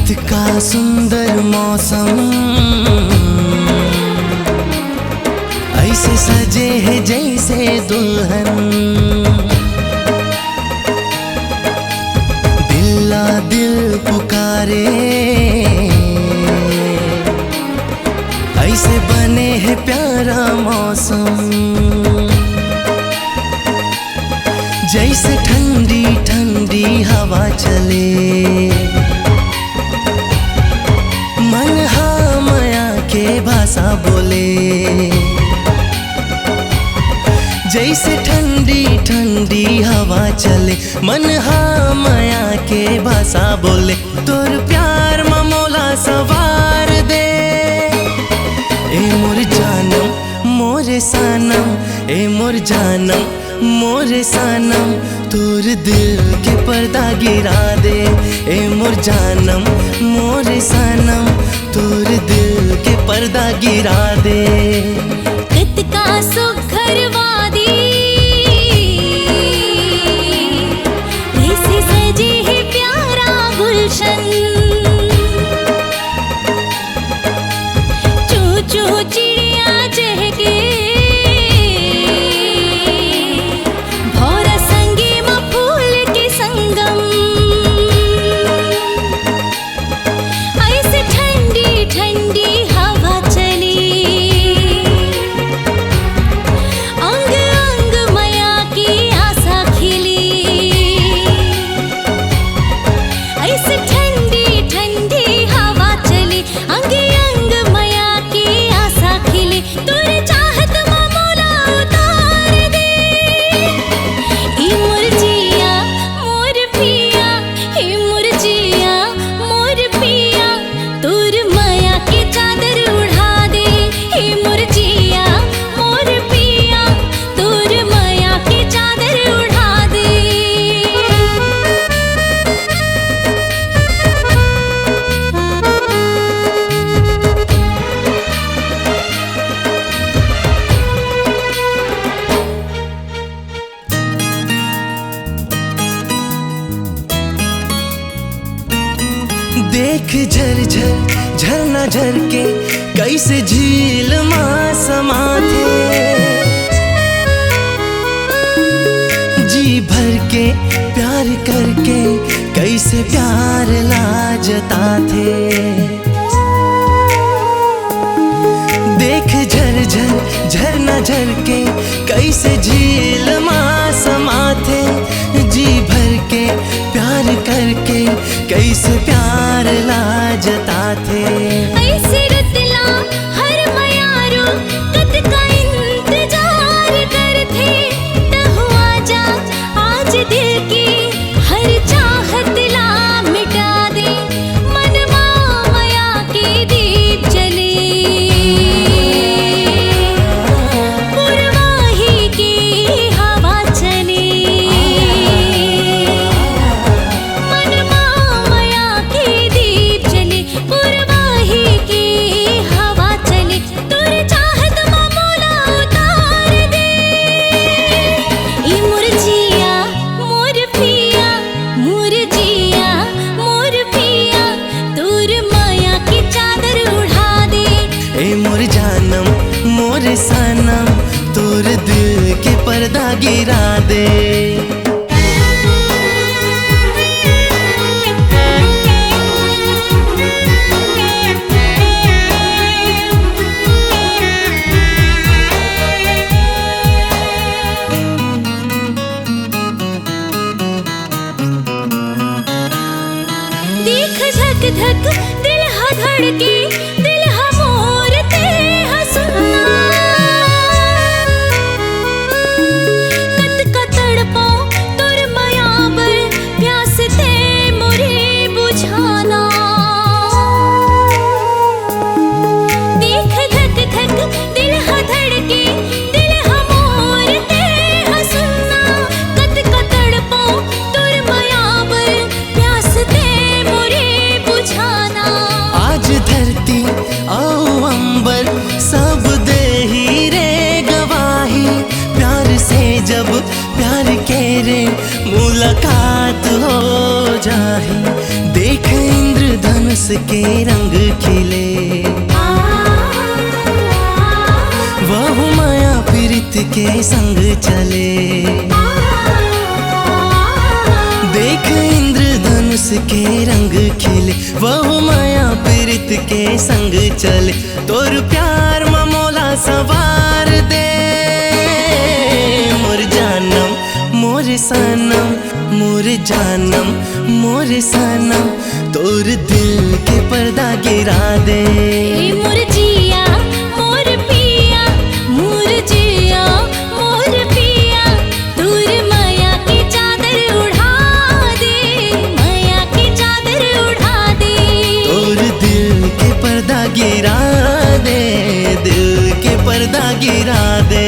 कितना सुंदर मौसम, ऐसे सजे है जैसे दुल्हन। दिल दिल पुकारे, ऐसे बने है प्यारा मौसम। जैसे ठंडी ठंडी हवा चले, मन हाँ माया के भाषा बोले। जैसे ठंडी ठंडी हवा चले, मन हाँ माया के भाषा बोले। तोर प्यार ममोला सवार दे, ए मोर जानम मोरे सनम, ए मोर जानम मोरे सनम। तोर दिल के पर्दा गिरा दे, ए मोर जानम मोरे सनम। तोर दिल के पर्दा गिरा दे। कितना सुघर वादी, ऐसे सजे है प्यारा गुलशन। चू चू चिड़िया चहके, भौरा संगे म फूल के संगम। ऐसे ठंडी ठंडी हवा चली, अंग अंग माया की आशा खिली। ऐसे ठंडी ठंडी हवा चली, अंग अंग माया की आशा खिली। तोरे चाहत मामोला उतार दे, ई मोर जिया मोर पिया, ई मोर जिया मोर पिया। तोर माया की चादर उड़ा दे, ई मोर जिया मोर पिया। तोर माया की चादर उड़ा दे। देख झर झर झरना झर के, कैसे झील माँ समाथे। जी भर के प्यार करके, कैसे प्यार लाजता थे। देख झर झर झरना झर के, कैसे झील माँ समाथे। जी भर के प्यार करके, कैसे प्यार लाजता थे। ऐसे रतला हर मयारो, कद का इंतजार करथे। तहु आजा आज दिल की हर चाहत ला मिटा दे। मनवा माया के दीप जले, पुरवाही की हवा चले। मनवा माया के दीप जले, पुरवाही की हवा चले। तोरे चाहत मामोला उतार दे, ई मोर जिया मोर पिया, मोर जिया मोर पिया। तोर माया की चादर उड़ा दे, ए मोर जानम मोरे सनम। तोर दिल के पर्दा गिरा दे। देख धक धक दिल हा धड़के, दिल हा मोर ते हा सुनना। कत का तड़पो तोर माया बर, प्यास ते मोरे बुझाना। देख धक धक दिल हा धड़के, दिल हा मोर ते हा सुनना। कत का तड़पो तोर माया बर, प्यास ते मोरे बुझाना। आज धरती आओ अंबर, सब दे ही रे गवाही। प्यार से जब प्यार के रे मुलाकात हो जाही। देख इंद्रधनुष इंद्रधनुष के रंग खिले। वह माया पीरित के संग चले। देख इंद्रधनुष के रंग खिले, वह माया पीरित के संग चले। तोर प्यार ममोला सवार दे, मोर जानम मोर सनम, मोर जानम मोर सनम, तोर दिल के पर्दा गिरा दे। मोर जिया मोर पिया, मोर जिया मोर पिया, दूर माया की चादर उड़ा दे, माया की चादर उड़ा दे। तोर दिल के पर्दा गिरा दे, दिल के पर्दा गिरा दे।